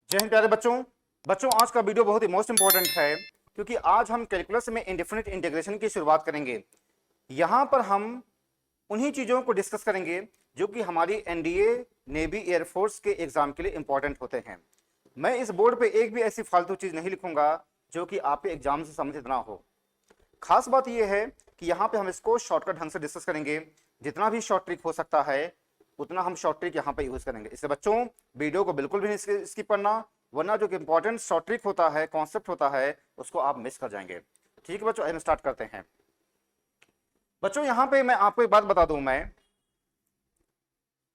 जय हिंद प्यारे बच्चों। बच्चों आज का वीडियो बहुत ही मोस्ट इंपॉर्टेंट है क्योंकि आज हम कैलकुलस में इंडेफिनिट इंटीग्रेशन की शुरुआत करेंगे। यहां पर हम उन्हीं चीजों को डिस्कस करेंगे जो कि हमारी एनडीए, नेवी, एयरफोर्स के एग्जाम के लिए इंपॉर्टेंट होते हैं। मैं इस बोर्ड पे एक भी ऐसी फालतू चीज नहीं लिखूंगा जो कि आपके एग्जाम से संबंधित ना हो। खास बात यह है कि यहाँ पे हम इसको शॉर्टकट ढंग से डिस्कस करेंगे। जितना भी शॉर्ट ट्रिक हो सकता है उतना हम शॉर्ट ट्रिक यहाँ पे यूज करेंगे। इससे बच्चों वीडियो को बिल्कुल भी नहीं स्किप करना, वरना जो कि इंपॉर्टेंट शॉर्ट ट्रिक होता है, कॉन्सेप्ट होता है, उसको आप मिस कर जाएंगे। ठीक है बच्चों, हम स्टार्ट करते हैं। बच्चों यहाँ पे मैं आपको एक बात बता दूं मैं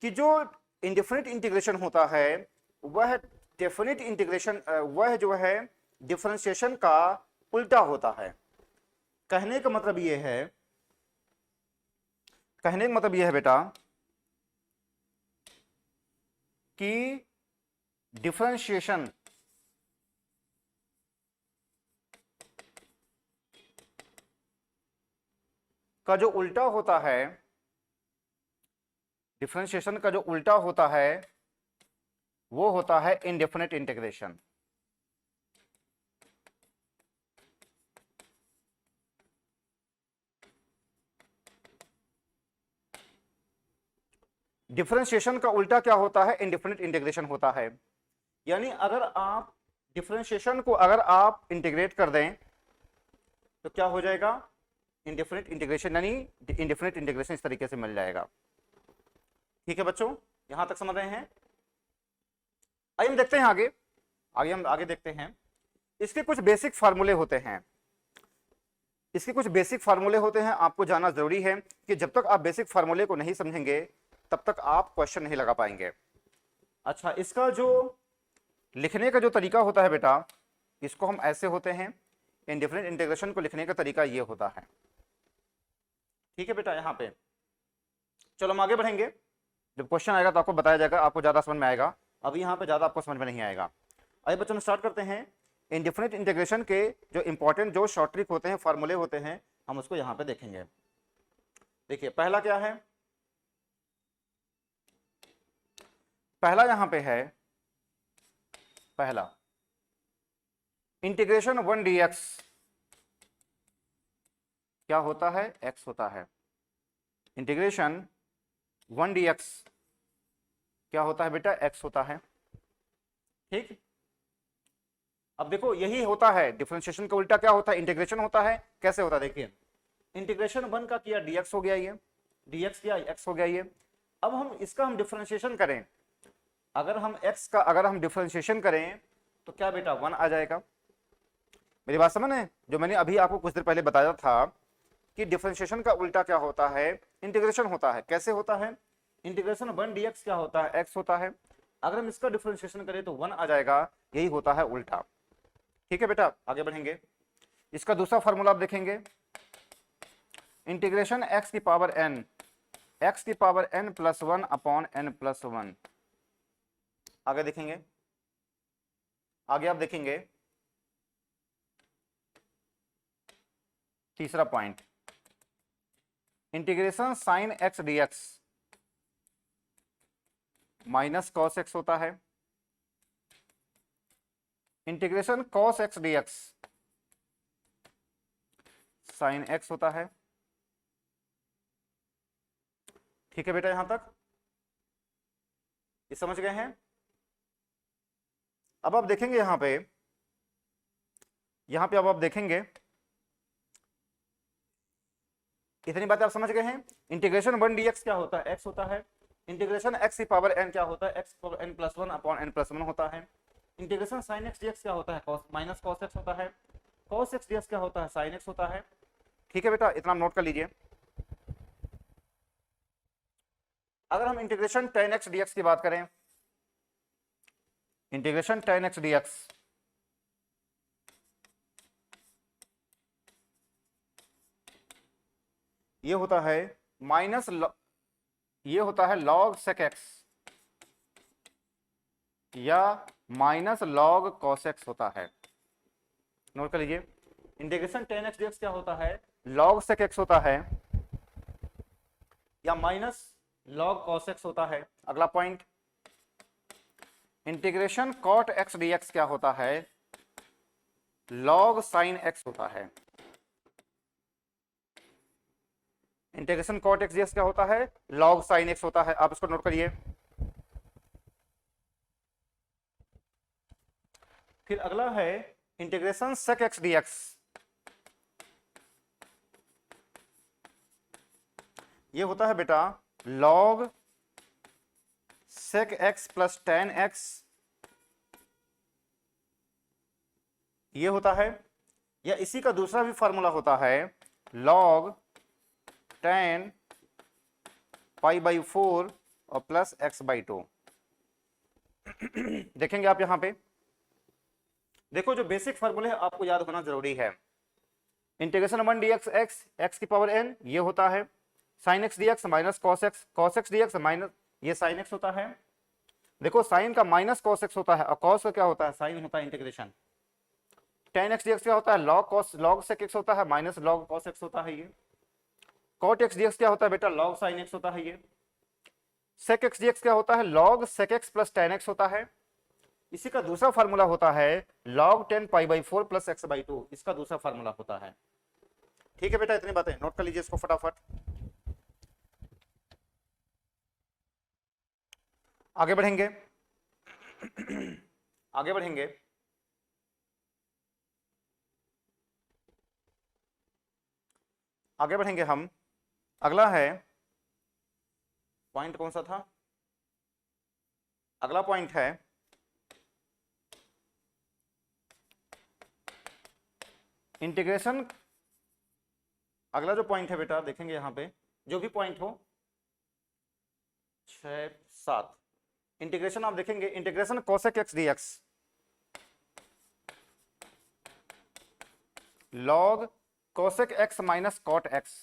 कि जो इंडेफिनिट इंटीग्रेशन होता है वह डेफिनिट इंटीग्रेशन वह जो है डिफरेंशिएशन का उल्टा होता है। कहने का मतलब यह है बेटा कि डिफरेंशिएशन का जो उल्टा होता है, डिफरेंशिएशन का जो उल्टा होता है वो होता है इनडेफिनिट इंटीग्रेशन। डिफरेंशिएशन का उल्टा क्या होता है? इनडेफिनिट इंटीग्रेशन होता है। यानी अगर आप डिफरेंशिएशन को अगर आप इंटीग्रेट कर दें तो क्या हो जाएगा? इंडेफिनिट इंटीग्रेशन, यानी इंडेफिनिट इंटीग्रेशन इस तरीके से मिल जाएगा। ठीक है बच्चों, यहां तक समझ रहे हैं? आइए हम देखते हैं आगे देखते हैं। इसके कुछ बेसिक फार्मूले होते हैं। आपको जानना जरूरी है कि जब तक आप बेसिक फार्मूले को नहीं समझेंगे तब तक आप क्वेश्चन नहीं लगा पाएंगे। अच्छा, इसका जो लिखने का जो तरीका होता है बेटा, इसको हम ऐसे होते हैं। इंडेफिनिट इंटीग्रेशन को लिखने का तरीका ये होता है। ठीक है बेटा, यहां पे चलो हम आगे बढ़ेंगे। जब क्वेश्चन आएगा तो आपको बताया जाएगा, आपको ज्यादा समझ में आएगा। अभी यहाँ पे ज्यादा आपको समझ में नहीं आएगा। आइए बच्चों, हम स्टार्ट करते हैं। इंडेफिनिट इंटीग्रेशन के जो इंपॉर्टेंट जो शॉर्ट ट्रिक होते हैं, फार्मूले होते हैं, हम उसको यहाँ पे देखेंगे। देखिए पहला क्या है? पहला यहां पे है, पहला इंटीग्रेशन 1 dx क्या होता है? x होता है। इंटीग्रेशन 1 dx क्या होता है बेटा? x होता है। ठीक, अब देखो यही होता है डिफरेंशिएशन का उल्टा क्या होता है? इंटीग्रेशन होता है। कैसे होता है? देखिए इंटीग्रेशन 1 का किया dx हो गया, ये dx किया x हो गया ये। अब हम इसका डिफरेंशिएशन करें, अगर हम डिफरेंशिएशन करें तो क्या बेटा? 1 आ जाएगा। मेरी बात समझ में? जो मैंने अभी आपको कुछ देर पहले बताया था कि डिफरेंशिएशन का उल्टा क्या होता है? इंटीग्रेशन होता है। कैसे होता है? इंटीग्रेशन 1 dx क्या होता है? x होता है। अगर हम इसका डिफरेंशिएशन करें तो 1 आ जाएगा। यही होता है उल्टा। ठीक है बेटा, आगे बढ़ेंगे। इसका दूसरा फॉर्मूला आप देखेंगे, इंटीग्रेशन x की power n plus 1 upon n plus 1। आगे देखेंगे, आगे आप देखेंगे तीसरा point, integration sine x dx minus cos x होता है। Integration cos x dx sine x होता है। ठीक है बेटा, यहां तक ये समझ गए हैं? अब आप देखेंगे यहां पे अब आप देखेंगे, इतनी बातें आप समझ गए हैं। इंटीग्रेशन 1 dx क्या होता है? x होता है। इंटीग्रेशन x की पावर n क्या होता है? x power n plus 1 upon n plus 1 होता है। इंटीग्रेशन साइन x dx क्या होता है? cos माइनस cos x होता है। cos x dx क्या होता है? sin x होता है। ठीक है बेटा, इतना नोट कर लीजिए। अगर हम इंटीग्रेशन tan x dx की बात करें, इंटीग्रेशन tan x dx ये होता है माइनस, ये होता है log sec x या माइनस log cos x होता है। नोट कर लीजिए, इंटीग्रेशन tan x dx क्या होता है? log sec x होता है या माइनस log cos x होता है। अगला point, integration cot x d x क्या होता है, लॉग साइन एक्स होता है। Integration cot x d x क्या होता है, लॉग साइन एक्स होता है। आप इसको नोट करिए। फिर अगला है integration sec x d x. ये होता है बेटा log sec x plus tan x, ये होता है। या इसी का दूसरा भी फॉर्मूला होता है लॉग टेन पाई बाई 4 और प्लस एक्स बाई 2। देखेंगे आप यहां पे, देखो जो बेसिक फॉर्मूले है आपको याद होना जरूरी है। Integration 1 d x x, x की पावर n, ये होता है sine x d x minus cos x d x minus ये साइन एक्स होता है। देखो साइन का माइनस कॉस एक्स होता है और कॉस का क्या होता है, साइन होता है। Integration tan x d x क्या होता है, log cos log sec x होता है माइनस लॉग कॉस एक्स होता है। ये कॉट एक्स डी एक्स क्या होता है बेटा, लॉग साइन एक्स होता है। ये सेक एक्स डी एक्स क्या होता है, log sec x plus tan x होता है। इसी का दूसरा फार्मूला होता है log 10 pi by 4 plus x by 2, इसका दूसरा फार्मूला होता है। ठीक है बेटा, इतनी बातें नोट कर लीजिए इसको फटाफट। आगे बढ़ेंगे आगे बढ़ेंगे। आगे बढ़ेंगे हम। अगला है पॉइंट, कौन सा था, अगला पॉइंट है इंटीग्रेशन। अगला जो पॉइंट है बेटा देखेंगे यहां पे, जो भी पॉइंट हो 6 7, इंटीग्रेशन आप देखेंगे integration cosec x d x log cosec x minus cot x,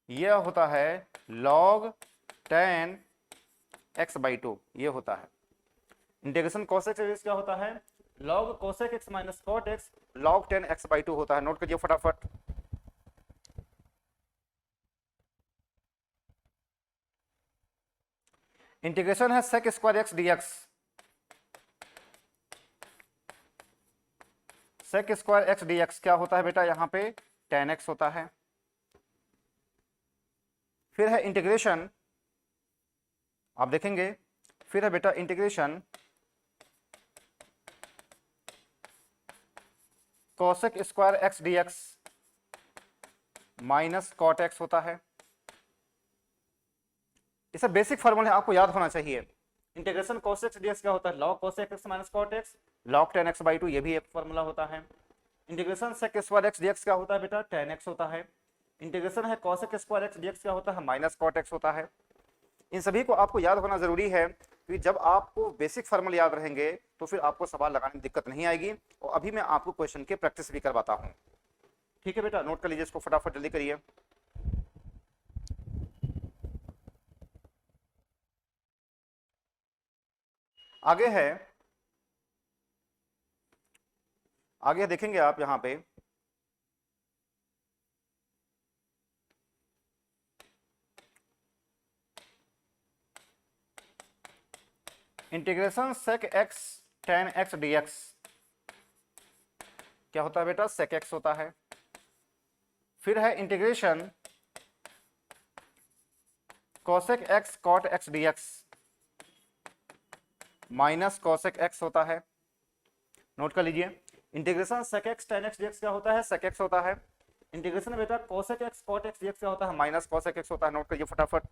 यह होता है log 10 एक्स बाई 2, ये होता है। इंटीग्रेशन कोसेक एक्स क्या होता है, log cosec x minus cot x log 10 x by 2 होता है। नोट करिए फटाफट। इंटीग्रेशन है sec square x d x, sec square x d x क्या होता है बेटा, यहां पे 10 एक्स होता है। फिर है इंटीग्रेशन, आप देखेंगे फिर है बेटा integration cosec square x d x minus cot x होता है। इसे बेसिक फॉर्मूला आपको याद होना चाहिए। Integration cosec x d x क्या होता है, log cosec x minus cot x log 10 x by 2, ये भी एक फॉर्मूला होता है। Integration sec square x d x क्या होता है बेटा, 10 एक्स होता है। इंटीग्रेशन है cosec square x d x क्या होता है, माइनस कॉट एक्स होता है। इन सभी को आपको याद होना जरूरी है, क्योंकि जब आपको बेसिक फॉर्मूले याद रहेंगे तो फिर आपको सवाल लगाने में दिक्कत नहीं आएगी। और अभी मैं आपको क्वेश्चन की प्रैक्टिस भी करवाता हूं। ठीक है बेटा, नोट कर लीजिए इसको फटाफट, जल्दी करिए। आगे है, आगे देखेंगे आप यहां पे integration sec x 10 x d x क्या होता है बेटा, सेक एक्स होता है। फिर है integration cosec x cot x d x minus cosec x होता है। नोट कर लीजिए, integration sec x 10 x d x क्या होता है, सेक एक्स होता है। इंटीग्रेशन बेटा cosec x cot x d x क्या होता है, माइनस कोसेक एक्स होता है। नोट करिए फटाफट।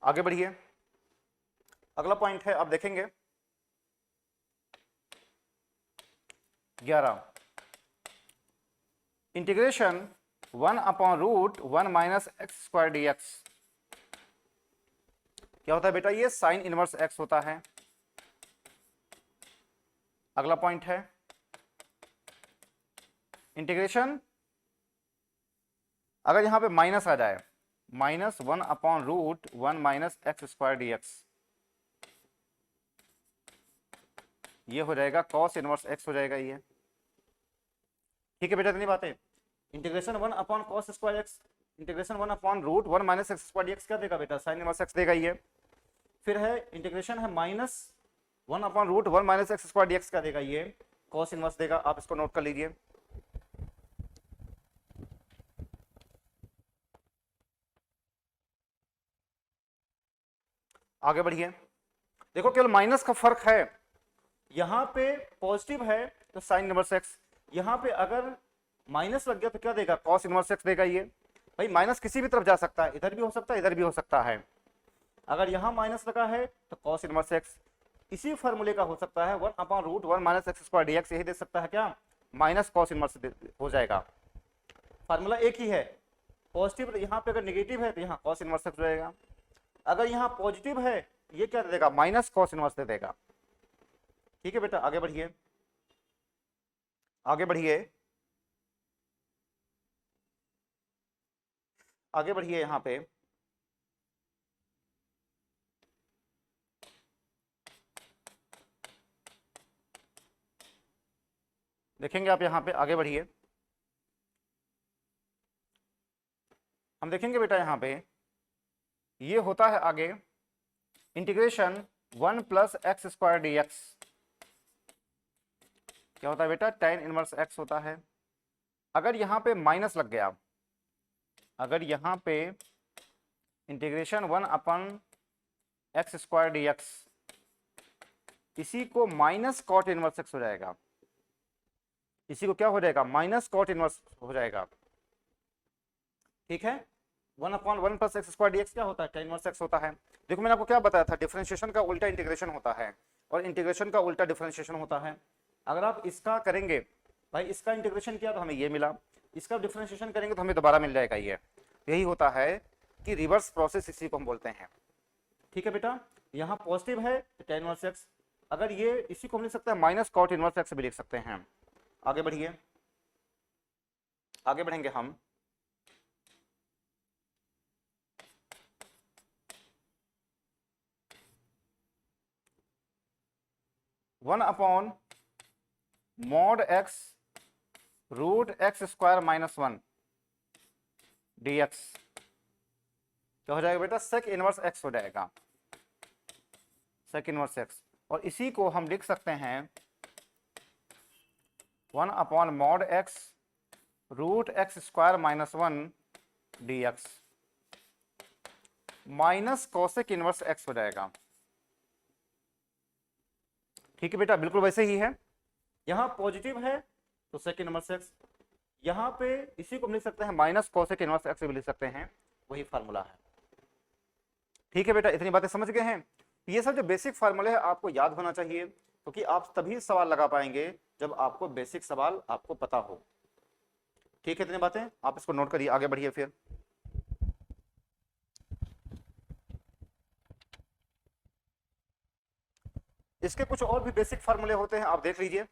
आगे बढ़िए, अगला पॉइंट है, आप देखेंगे 11, integration 1 upon root 1 minus x square d x क्या होता है बेटा, ये साइन इनवर्स एक्स होता है। अगला पॉइंट है इंटीग्रेशन, अगर यहां पे माइनस आ जाए, minus 1 upon root 1 minus x square d x, ये हो जाएगा कॉस इनवर्स एक्स हो जाएगा ये। ठीक है बेटा, इतनी बातें। Integration 1 upon cos square x, integration 1 upon root 1 minus x square x क्या देगा बेटा, साइन इनवर्स एक्स देगा ये। फिर है इंटीग्रेशन है minus 1 upon root 1 minus x square x क्या देगा ये, कॉस इनवर्स देगा। आप इसको नोट कर लीजिए। आगे बढ़िए, देखो केवल माइनस का फर्क है, यहां पे पॉजिटिव है तो साइन इनवर्स एक्स, यहां पे अगर माइनस लग गया तो क्या देगा, कॉस इनवर्स एक्स देगा ये। भाई माइनस किसी भी तरफ जा सकता है, इधर भी हो सकता है इधर भी हो सकता है। अगर यहां माइनस लगा है तो कॉस इनवर्स एक्स, इसी फॉर्मूले का हो सकता है 1 upon root 1 minus x square d x, यही दे सकता है क्या, माइनस कॉस इनवर्स हो जाएगा। फार्मूला एक ही है, पॉजिटिव यहाँ पे अगर नेगेटिव है तो यहाँ कॉस इनवर्स एक्स हो जाएगा, अगर यहाँ पॉजिटिव है ये क्या दे देगा, माइनस कॉस इनवर्स दे देगा। ठीक है बेटा, आगे बढ़िए, आगे बढ़िए, आगे बढ़िए। यहाँ पे देखेंगे आप, यहाँ पे आगे बढ़िए, हम देखेंगे बेटा यहाँ पे ये होता है आगे integration 1 plus x square d x, क्या होता है बेटा, tan इनवर्स एक्स होता है। अगर यहाँ पे माइनस लग गया, अगर यहाँ पे इंटीग्रेशन 1 अपन एक्स स्क्वायर डी एक्स, इसी को माइनस कॉट इनवर्स एक्स हो जाएगा, इसी को क्या हो जाएगा, माइनस कॉट इनवर्स हो जाएगा। ठीक है, 1 upon 1 plus x square d x क्या होता है, tan इनवर्स एक्स होता है। देखो मैंने आपको क्या बताया था, डिफरेंशिएशन का उल्टा इंटीग्रेशन होता है और इंटीग्रेशन का उल्टा डिफरेंशिएशन होता है। अगर आप इसका करेंगे, भाई इसका इंटीग्रेशन किया तो हमें ये मिला, इसका डिफरेंशिएशन करेंगे तो हमें दोबारा मिल जाएगा ये, यही होता है कि रिवर्स प्रोसेस इसी को हम बोलते हैं। ठीक है बेटा, यहाँ पॉजिटिव है तो tan इनवर्स एक्स, अगर ये इसी को हम लिख सकते हैं माइनस कॉट इनवर्स एक्स भी लिख सकते हैं। आगे बढ़िए, आगे बढ़ेंगे हम। One upon mod x root x square minus 1 d x क्या हो जाएगा बेटा, सेक इनवर्स एक्स हो जाएगा, सेक इनवर्स एक्स। और इसी को हम लिख सकते हैं 1 upon mod x root x square minus 1 d x minus cosec inverse x हो जाएगा। ठीक है बेटा, बिल्कुल वैसे ही है, यहां पॉजिटिव है तो सेक इनवर्स एक्स, यहां पे इसी को हम लिख सकते हैं माइनस कोसेक इनवर्स एक्स भी लिख सकते हैं, वही फार्मूला है। ठीक है बेटा, इतनी बातें समझ गए हैं। ये सब जो बेसिक फार्मूले है आपको याद होना चाहिए, क्योंकि आप तभी सवाल लगा पाएंगे जब आपको बेसिक सवाल आपको पता हो। ठीक है, इतनी बातें आप इसको नोट करिए, आगे बढ़िए। फिर इसके कुछ और भी बेसिक फार्मूले होते हैं, आप देख लीजिए,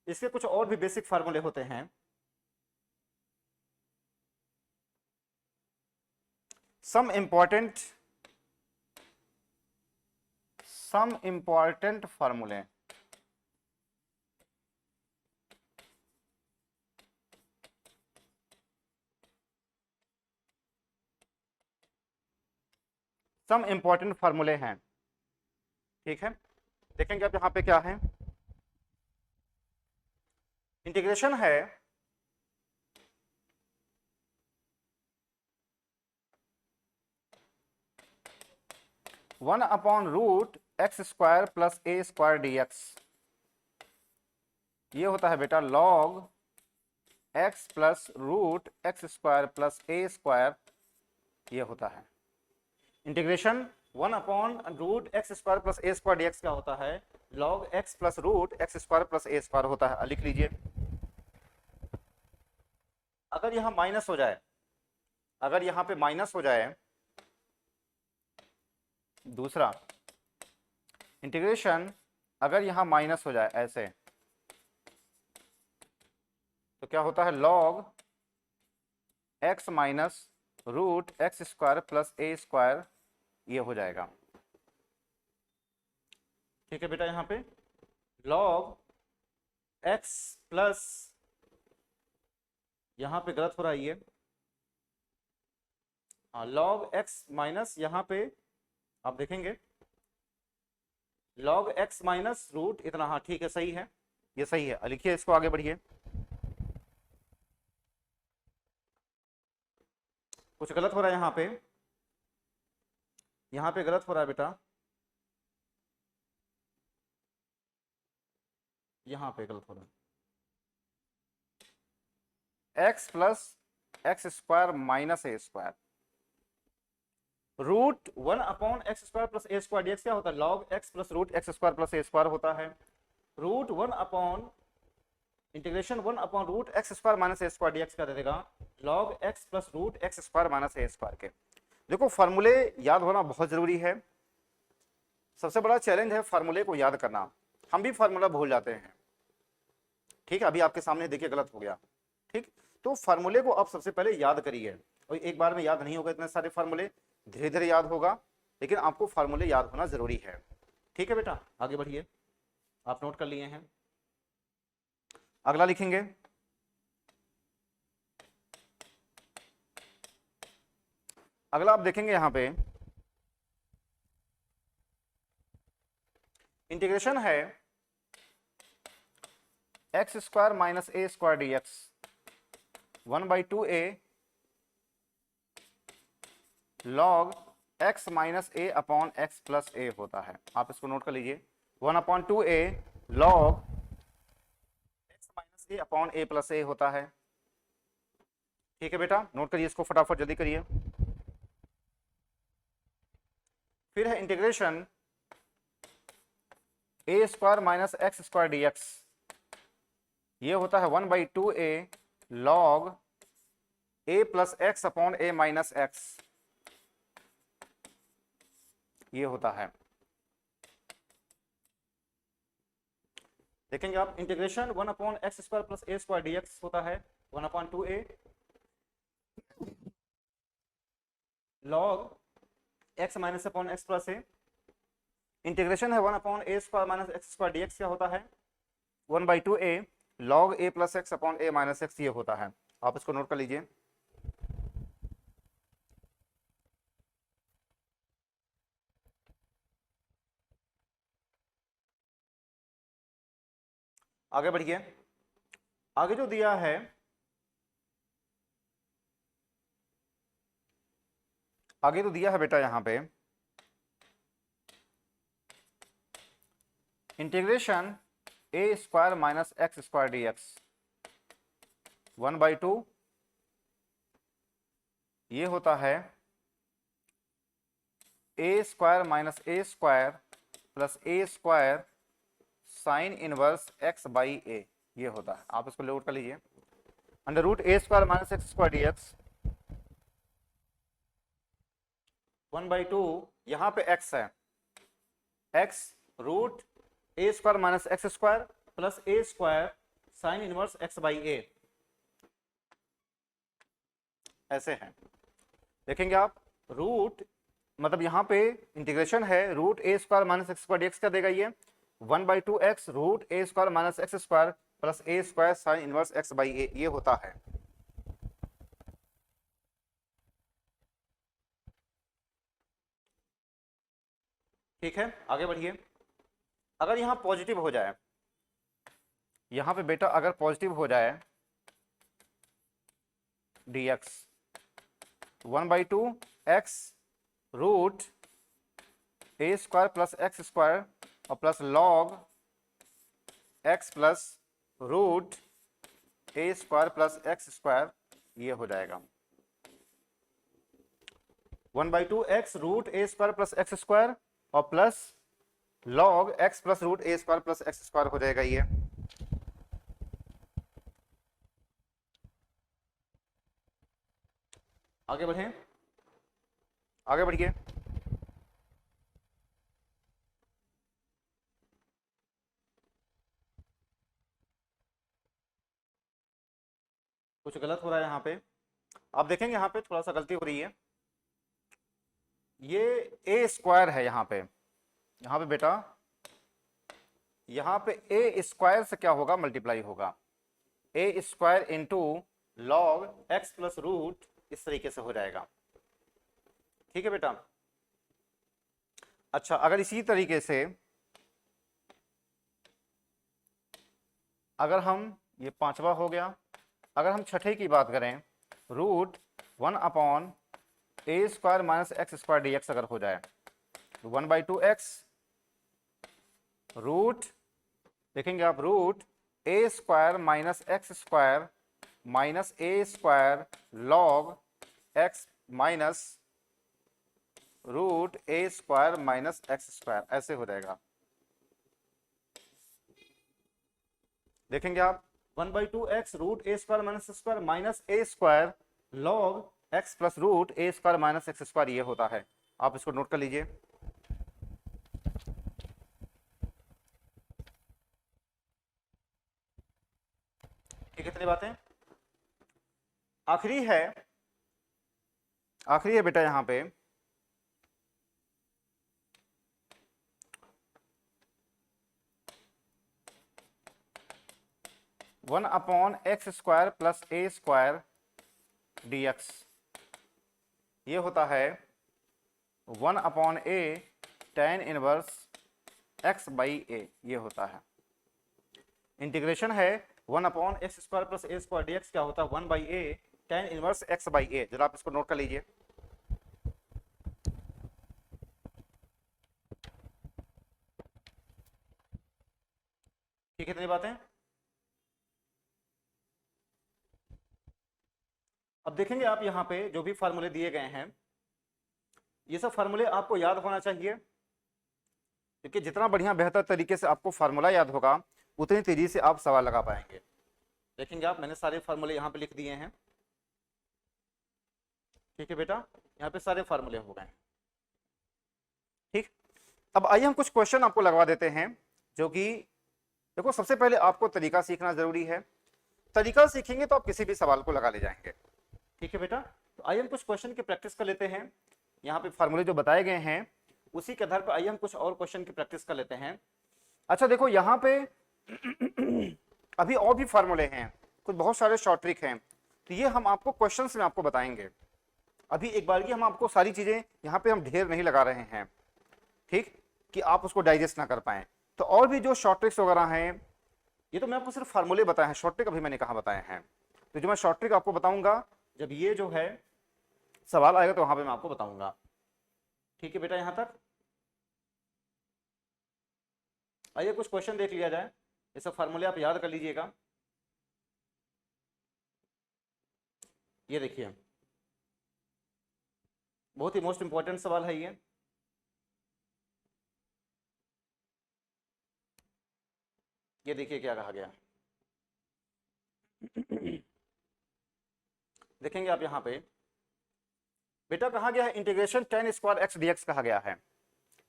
इसके कुछ और भी बेसिक फार्मूले होते हैं। सम इंपॉर्टेंट फार्मूले, सम इंपॉर्टेंट फार्मूले हैं। ठीक है, देखेंगे आप यहाँ पे क्या है, इंटीग्रेशन है 1 upon root x square plus a square d x, ये होता है बेटा log x plus root x square plus a square, ये होता है। Integration 1 upon root x square plus a square d x क्या होता है, log x plus root x square plus a square होता है। लिख लीजिए, अगर यहां माइनस हो जाए, अगर यहां पे माइनस हो जाए, दूसरा इंटीग्रेशन अगर यहां माइनस हो जाए ऐसे, तो क्या होता है, log x minus root x square plus a square, ये हो जाएगा। ठीक है बेटा, यहां पे लॉग एक्स प्लस यहाँ पे गलत हो रहा है ये, हाँ log x माइनस, यहाँ पे आप देखेंगे log x माइनस रूट इतना, हाँ ठीक है सही है, ये सही है। लिखिए इसको, आगे बढ़िए। कुछ गलत हो रहा है यहाँ पे गलत हो रहा है बेटा, यहाँ पे गलत हो रहा है। x plus x square minus a square root 1 upon x square plus a square d x क्या होता है, log x plus root x square plus a square होता है। Root 1 upon integration 1 upon root x square minus a square d x क्या दे देगा, log x plus root x square minus a square के। देखो फार्मूले याद होना बहुत जरूरी है, सबसे बड़ा चैलेंज है फार्मूले को याद करना, हम भी फार्मूला भूल जाते हैं। ठीक है, अभी आपके सामने देखिए गलत हो गया। ठीक, तो फार्मूले को आप सबसे पहले याद करिए, और एक बार में याद नहीं होगा इतने सारे फार्मूले, धीरे धीरे याद होगा, लेकिन आपको फार्मूले याद होना जरूरी है। ठीक है बेटा, आगे बढ़िए, आप नोट कर लिए हैं। अगला लिखेंगे, अगला आप देखेंगे यहाँ पे इंटीग्रेशन है x square minus a square d x 1/2a log x minus a upon x plus a होता है। आप इसको नोट कर लीजिए, 1/2a log x minus a upon A plus a होता है। ठीक है बेटा, नोट करिए इसको, फटाफट जल्दी करिए। फिर है integration a square minus x square d x, ये होता है 1/2a log a plus x upon a minus x, ये होता है। देखेंगे आप, integration 1 upon x square plus a square d x होता है 1/2a log x minus upon x plus a. Integration है 1 upon a square minus x square d x, क्या होता है 1/2a log a plus x upon a minus x, ये होता है। आप इसको नोट कर लीजिए। आगे बढ़िए, आगे जो दिया है आगे तो दिया है बेटा यहाँ पे integration a square minus x square d x 1/2, ये होता है a square minus a square plus a square sine inverse x by a, ये होता है। आप इसको नोट कर लीजिए, under root a square minus x square d x 1/2, यहाँ पे x है, x root a square minus x square plus a square sine inverse x by a, ऐसे है। देखेंगे आप, रूट मतलब यहाँ पे इंटीग्रेशन है root a square minus x square d x, क्या देगा ये 1/2x root a square minus x square plus a square sine inverse x by a, ये होता है। ठीक है, आगे बढ़िए। अगर यहां पॉजिटिव हो जाए, यहां पे बेटा अगर पॉजिटिव हो जाए dx 1/2x root a square plus x square और plus log x plus root a square plus x square, ये हो जाएगा 1/2x root a square plus x square और plus log x plus root a square plus x square हो जाएगा ये। आगे बढ़ें, आगे बढ़िए। कुछ गलत हो रहा है यहाँ पे, आप देखेंगे यहाँ पे थोड़ा सा गलती हो रही है, ये ए स्क्वायर है यहाँ पे बेटा, यहाँ पे ए स्क्वायर से क्या होगा, मल्टीप्लाई होगा, a square into log x plus root, इस तरीके से हो जाएगा। ठीक है बेटा। अच्छा, अगर इसी तरीके से अगर हम, ये पांचवा हो गया, अगर हम छठे की बात करें, root 1 upon a square minus x square d x अगर हो जाए, 1/2x रूट, देखेंगे आप, root a square minus x square minus a square log x minus root a square minus x square, ऐसे हो जाएगा। देखेंगे आप, 1/2x root a square minus square minus a square log x plus root a square minus x square, ये होता है। आप इसको नोट कर लीजिए। ठीक है, कितनी बातें। आखिरी है, आखिरी है बेटा यहां पे, one upon x square plus a square d x, ये होता है 1 upon a tan inverse x by a, ये होता है। इंटीग्रेशन है 1 upon x square plus a square d x, क्या होता है 1 by a tan inverse x by a. जरा आप इसको नोट कर लीजिए। ठीक है, इतनी बातें। अब देखेंगे आप यहाँ पे जो भी फार्मूले दिए गए हैं, ये सब फार्मूले आपको याद होना चाहिए, क्योंकि जितना बढ़िया बेहतर तरीके से आपको फार्मूला याद होगा, उतनी तेजी से आप सवाल लगा पाएंगे। देखेंगे आप, मैंने सारे फार्मूले यहाँ पे लिख दिए हैं। ठीक है बेटा, यहाँ पे सारे फार्मूले हो गए। ठीक, अब आइए हम कुछ क्वेश्चन आपको लगवा देते हैं, जो कि देखो, सबसे पहले आपको तरीका सीखना जरूरी है। तरीका सीखेंगे तो आप किसी भी सवाल को लगा ले जाएंगे। ठीक है बेटा, तो आइए हम कुछ क्वेश्चन की प्रैक्टिस कर लेते हैं। यहाँ पे फार्मूले जो बताए गए हैं, उसी के आधार पर आइए हम कुछ और क्वेश्चन की प्रैक्टिस कर लेते हैं। अच्छा देखो, यहाँ पे अभी और भी फार्मूले हैं, कुछ बहुत सारे शॉर्ट ट्रिक हैं, तो ये हम आपको क्वेश्चंस में आपको बताएंगे। अभी एक बार की हम आपको सारी चीजें यहाँ पे हम ढेर नहीं लगा रहे हैं, ठीक, कि आप उसको डाइजेस्ट ना कर पाए। तो और भी जो शॉर्ट ट्रिक्स वगैरह हैं, ये तो मैं आपको सिर्फ फार्मूले बताए हैं, शॉर्ट ट्रिक अभी मैंने कहाँ बताए हैं। तो जो मैं शॉर्ट ट्रिक आपको बताऊंगा, जब ये जो है सवाल आएगा तो वहां पे मैं आपको बताऊंगा। ठीक है बेटा, यहां तक आइए कुछ क्वेश्चन देख लिया जाए। ये सब फार्मूले आप याद कर लीजिएगा। ये देखिए, बहुत ही मोस्ट इंपॉर्टेंट सवाल है ये। देखिए क्या कहा गया। देखेंगे आप यहाँ पे, बेटा कहा गया है integration ten square x d x कहा गया है।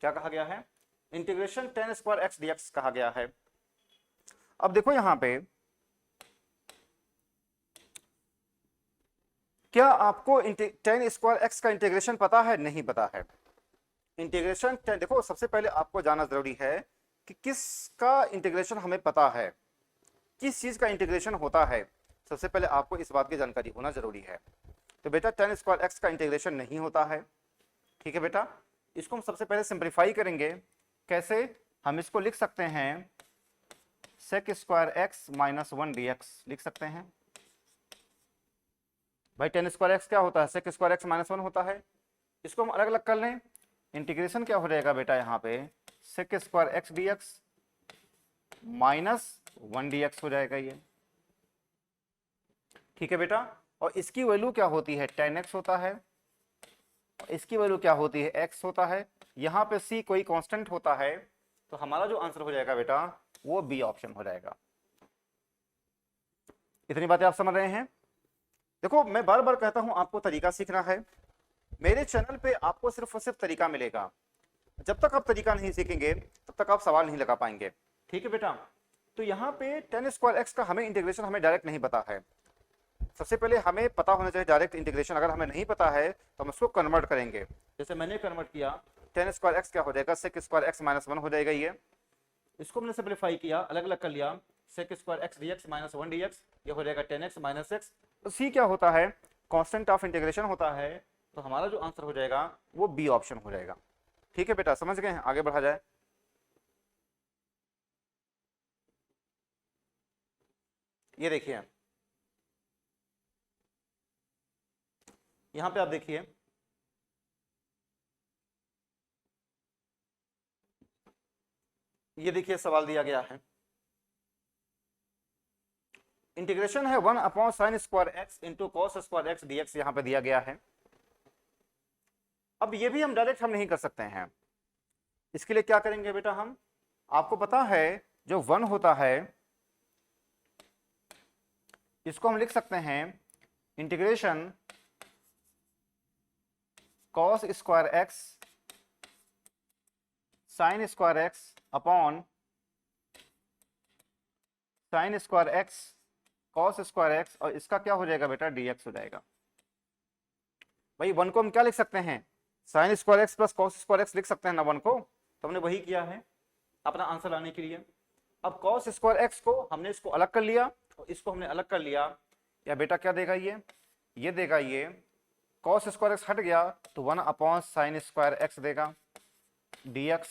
क्या कहा गया है? Integration ten square x d x कहा गया है। अब देखो यहाँ पे, क्या आपको टेन स्क्वायर एक्स का इंटीग्रेशन पता है? नहीं पता है। इंटीग्रेशन देखो, सबसे पहले आपको जानना जरूरी है कि किसका इंटीग्रेशन हमें पता है, किस चीज का इंटीग्रेशन होता है। सबसे पहले आपको इस बात की जानकारी होना जरूरी है। तो बेटा टेन स्क्वायर एक्स का इंटीग्रेशन नहीं होता है। ठीक है बेटा, इसको हम सबसे पहले सिंप्लीफाई करेंगे। कैसे? हम इसको लिख सकते हैं sec square x minus 1 d x लिख सकते हैं। भाई टेन स्क्वायर एक्स क्या होता है? सेक स्क्वायर एक्स माइनस 1 होता है। इसको हम अलग अलग कर लें। इंटीग्रेशन क्या हो जाएगा बेटा यहाँ पे? Sec square x d x minus 1 d x हो जाएगा ये। ठीक है बेटा, और इसकी वैल्यू क्या होती है? टेन एक्स होता है। इसकी वैल्यू क्या होती है? एक्स होता है। यहाँ पे सी कोई कांस्टेंट होता है, तो हमारा जो आंसर हो जाएगा बेटा वो बी ऑप्शन हो जाएगा। इतनी बातें आप समझ रहे हैं? देखो मैं बार बार कहता हूं आपको तरीका सीखना है। मेरे चैनल पे आपको सिर्फ और सिर्फ तरीका मिलेगा। जब तक आप तरीका नहीं सीखेंगे तब तक आप सवाल नहीं लगा पाएंगे। ठीक है बेटा, तो यहाँ पे टेन स्क्वायर एक्स का हमें इंटीग्रेशन हमें डायरेक्ट नहीं पता है। सबसे पहले हमें पता होना चाहिए डायरेक्ट इंटीग्रेशन। अगर हमें नहीं पता है तो हम उसको कन्वर्ट करेंगे। जैसे मैंने कन्वर्ट किया, टेन स्क्वायर एक्स क्या हो जाएगा? सेक स्क्वायर एक्स माइनस 1 हो जाएगा ये। इसको हमने सिंप्लीफाई किया, अलग अलग कर लिया। Sec square x d x minus 1 d x, ये हो जाएगा टेन एक्स माइनस एक्स तो सी क्या होता है, कांस्टेंट ऑफ इंटीग्रेशन होता है। तो हमारा जो आंसर हो जाएगा वो बी ऑप्शन हो जाएगा। ठीक है बेटा, समझ गए हैं, आगे बढ़ा जाए। ये देखिए, यहां पे आप देखिए, ये देखिए सवाल दिया गया है, इंटीग्रेशन है 1/sin² x into cos² x dx, यहां पे दिया गया है। अब ये भी हम डायरेक्ट हम नहीं कर सकते हैं, इसके लिए क्या करेंगे बेटा हम, आपको पता है जो 1 होता है इसको हम लिख सकते हैं integration cos² x sin² x upon sin² x cos²x, और इसका क्या हो जाएगा बेटा, dx हो जाएगा। भाई 1 को हम क्या लिख सकते हैं, sin² x plus cos² x लिख सकते हैं ना 1 को, तो हमने वही किया है अपना आंसर लाने के लिए। अब cos² x को हमने इसको अलग कर लिया और इसको हमने अलग कर लिया, या बेटा क्या देगा ये देगा, ये cos² x हट गया तो 1/sin² x देगा dx,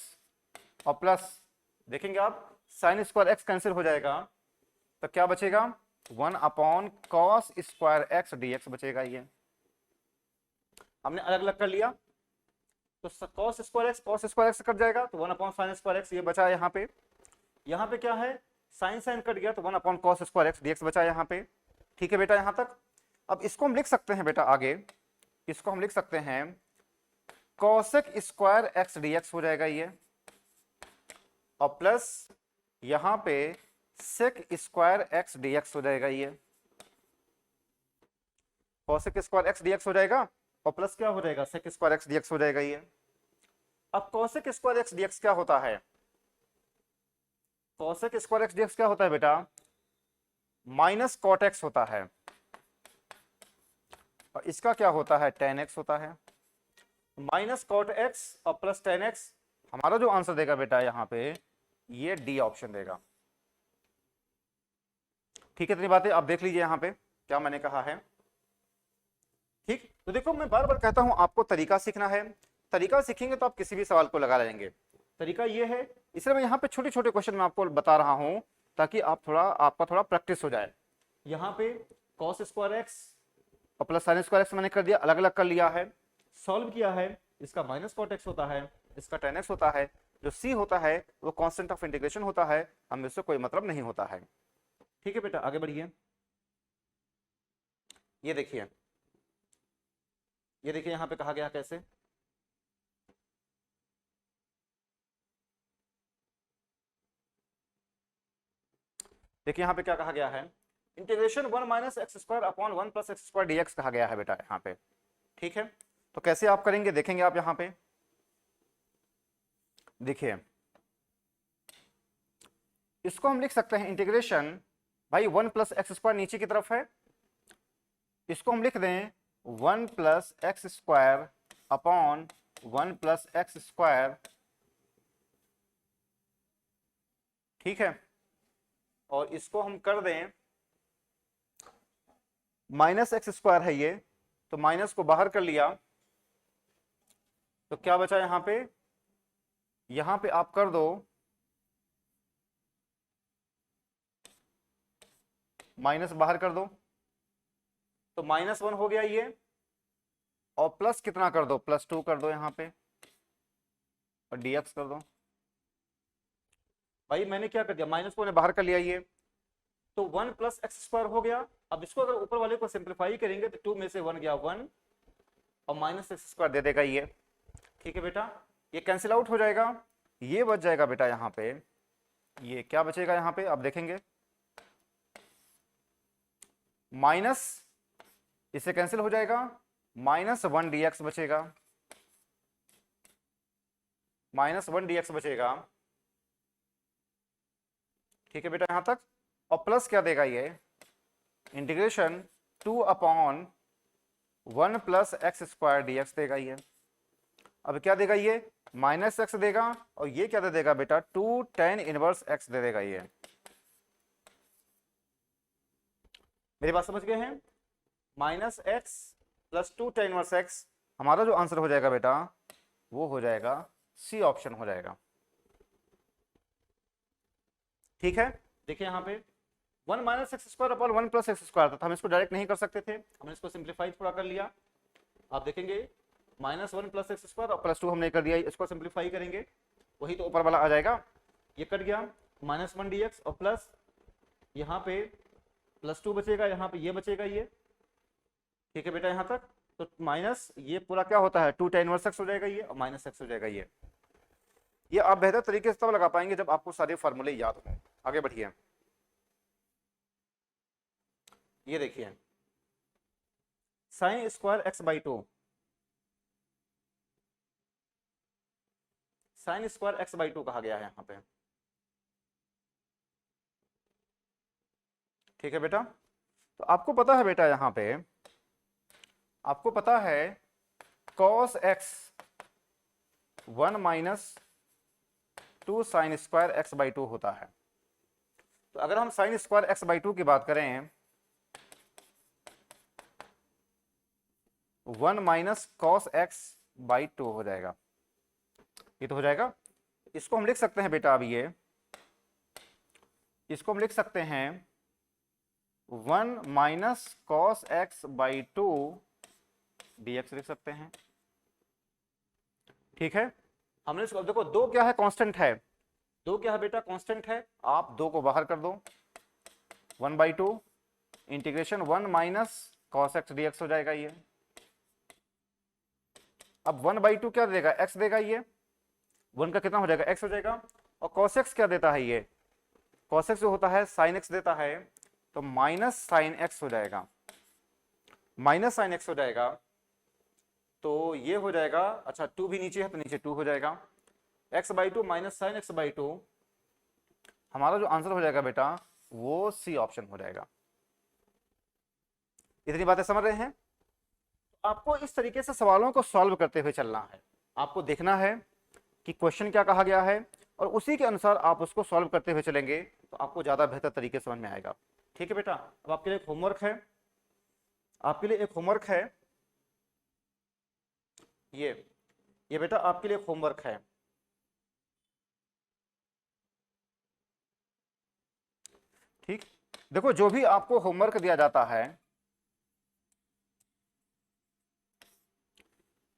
और प्लस देखेंगे आप sin² x कैंसिल हो जाएगा तो क्या बचेगा, 1/cos² x dx बचेगा। ये हमने अलग अलग कर लिया तो cos² x कट जाएगा तो 1/sin² x ये बचा यहाँ पे। यहाँ पे क्या है, sin कट गया तो 1/cos² x dx बचा यहाँ पे। ठीक है बेटा यहाँ तक। अब इसको हम लिख सकते हैं बेटा आगे, इसको हम लिख सकते हैं cos²x dx हो जाएगा ये, और प्लस यहाँ पे sec² x dx हो जाएगा ये, cos² x dx हो जाएगा और प्लस क्या हो जाएगा, sec² x dx हो जाएगा ये। अब cos² x dx क्या होता है, cos² x dx क्या होता है बेटा, माइनस cot x होता है, और इसका क्या होता है, tan x होता है। माइनस cot x और प्लस tan x, हमारा जो आंसर देगा बेटा यहाँ पे ये डी ऑप्शन देगा। ठीक है, इतनी बातें आप देख लीजिए यहाँ पे क्या मैंने कहा है। ठीक, तो देखो मैं बार बार कहता हूं आपको तरीका सीखना है, तरीका सीखेंगे तो आप किसी भी सवाल को लगा लेंगे। तरीका ये है, इसलिए मैं यहाँ पे छोटे छोटे क्वेश्चन मैं आपको बता रहा हूं ताकि आपका थोड़ा प्रैक्टिस हो जाए। यहाँ पे cos² x और प्लस sin² x मैंने कर दिया, अलग अलग कर लिया है, सॉल्व किया है, इसका माइनस cot x होता है, इसका tan x होता है, जो c होता है वो कांस्टेंट ऑफ इंटीग्रेशन होता है, हमें इससे कोई मतलब नहीं होता है। ठीक है बेटा, आगे बढ़िए। ये देखिए, ये देखिए यहाँ पे कहा गया कैसे, देखिए यहाँ पे क्या कहा गया है, integration 1 - x² upon 1 + x² dx कहा गया है बेटा यहाँ पे। ठीक है, तो कैसे आप करेंगे देखेंगे आप यहाँ पे, देखिए इसको हम लिख सकते हैं इंटीग्रेशन, भाई 1 + x² नीचे की तरफ है, इसको हम लिख दें 1 + x² अपॉन 1 + x²। ठीक है, और इसको हम कर दें -x² है ये, तो माइनस को बाहर कर लिया तो क्या बचा यहाँ पे आप कर दो माइनस बाहर कर दो तो -1 हो गया ये, और प्लस कितना कर दो, +2 कर दो यहाँ पे, और dx कर दो। भाई मैंने क्या कर दिया, माइनस को बाहर कर लिया ये, तो 1 + x² हो गया। अब इसको अगर ऊपर वाले को सिंप्लीफाई करेंगे तो 2 में से 1 गया 1, और -x² दे देगा ये। ठीक है बेटा, ये कैंसिल आउट हो जाएगा, ये बच जाएगा बेटा यहाँ पे, ये क्या बचेगा यहाँ पे आप देखेंगे, माइनस, इससे कैंसिल हो जाएगा, -1 dx बचेगा, -1 dx बचेगा। ठीक है बेटा यहां तक, और प्लस क्या देगा ये, इंटीग्रेशन 2/1 + x² dx देगा ये। अब क्या देगा ये, -x देगा, और ये क्या दे देगा बेटा, 2 tan इनवर्स x दे देगा ये। मेरी बात समझ गए हैं। Minus x plus 2 tan inverse x, हमारा जो आंसर हो जाएगा बेटा वो हो जाएगा सी ऑप्शन हो जाएगा। ठीक है, देखिए यहाँ पे 1 minus x square upon 1 plus x square था, हम इसको डायरेक्ट नहीं कर सकते थे, हमने इसको सिंप्लीफाई थोड़ा कर लिया। आप देखेंगे -1 प्लस एक्स स्क्वायर और +2 हमने कर दिया, इसको सिंप्लीफाई करेंगे वही तो ऊपर वाला आ जाएगा, ये कट गया -1 dx और प्लस यहाँ पे +2 बचेगा, यहाँ पे ये बचेगा ये। ठीक है बेटा यहाँ तक, तो माइनस ये पूरा क्या होता है 2 tan इनवर्स एक्स हो जाएगा ये, और माइनस एक्स हो जाएगा ये आप बेहतर तरीके से तब लगा पाएंगे जब आपको सारे फॉर्मूले याद हों। आगे बढ़िए, ये देखिए sine square x by 2, sine square x by 2 कहा गया है यहाँ पे। ठीक है बेटा, तो आपको पता है बेटा यहाँ पे आपको पता है cos x 1 minus 2 sine square x by 2 होता है। तो अगर हम साइन स्क्वायर एक्स बाई 2 की बात करें 1 माइनस कॉस एक्स बाई 2 हो जाएगा, ये तो हो जाएगा। इसको हम लिख सकते हैं बेटा, अब ये इसको हम लिख सकते हैं 1 minus cos x by 2 dx लिख सकते हैं। ठीक है, हमने इसको देखो, दो क्या है कांस्टेंट है, दो क्या है बेटा कांस्टेंट है, आप दो को बाहर कर दो 1/2 integration 1 minus cos x d x हो जाएगा ये। अब 1/2 क्या देगा, x देगा, ये 1 का कितना हो जाएगा x हो जाएगा, और cos x क्या देता है, ये cos x जो होता है sin x देता है, तो माइनस साइन एक्स हो जाएगा, माइनस साइन एक्स हो जाएगा, तो ये हो जाएगा। अच्छा 2 भी नीचे है तो नीचे 2 हो जाएगा, x/2 माइनस साइन x/2, हमारा जो आंसर हो जाएगा बेटा वो सी ऑप्शन हो जाएगा। इतनी बातें समझ रहे हैं? आपको इस तरीके से सवालों को सॉल्व करते हुए चलना है, आपको देखना है कि क्वेश्चन क्या कहा गया है और उसी के अनुसार आप उसको सॉल्व करते हुए चलेंगे तो आपको ज्यादा बेहतर तरीके से समझ में आएगा। ठीक है बेटा, अब आपके लिए एक होमवर्क है, आपके लिए एक होमवर्क है, ये बेटा आपके लिए एक होमवर्क है। ठीक, देखो जो भी आपको होमवर्क दिया जाता है,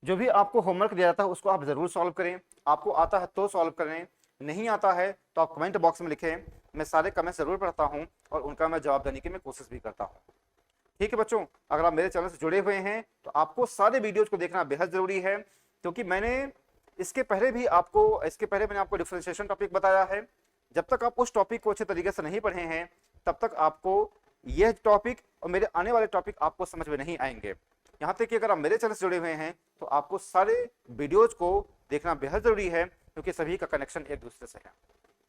जो भी आपको होमवर्क दिया जाता है उसको आप जरूर सॉल्व करें, आपको आता है तो सॉल्व करें, नहीं आता है तो आप कमेंट बॉक्स में लिखें, मैं सारे कमेंट जरूर पढ़ता हूं और उनका मैं जवाब देने की मैं कोशिश भी करता हूं। ठीक है बच्चों, अगर आप मेरे चैनल से जुड़े हुए हैं तो आपको सारे वीडियोज को देखना बेहद जरूरी है, क्योंकि इसके पहले मैंने आपको डिफरेंशिएशन टॉपिक बताया है। जब तक आप उस टॉपिक को अच्छे तरीके से नहीं पढ़े हैं तब तक आपको यह टॉपिक और मेरे आने वाले टॉपिक आपको समझ में नहीं आएंगे। यहाँ तक कि अगर आप मेरे चैनल से जुड़े हुए हैं तो आपको सारे वीडियोज को देखना बेहद जरूरी है, क्योंकि सभी का कनेक्शन एक दूसरे से है।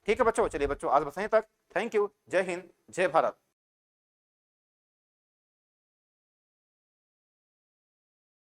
ठीक है बच्चों, चलिए बच्चों आज बस यहीं तक। थैंक यू, जय हिंद, जय भारत।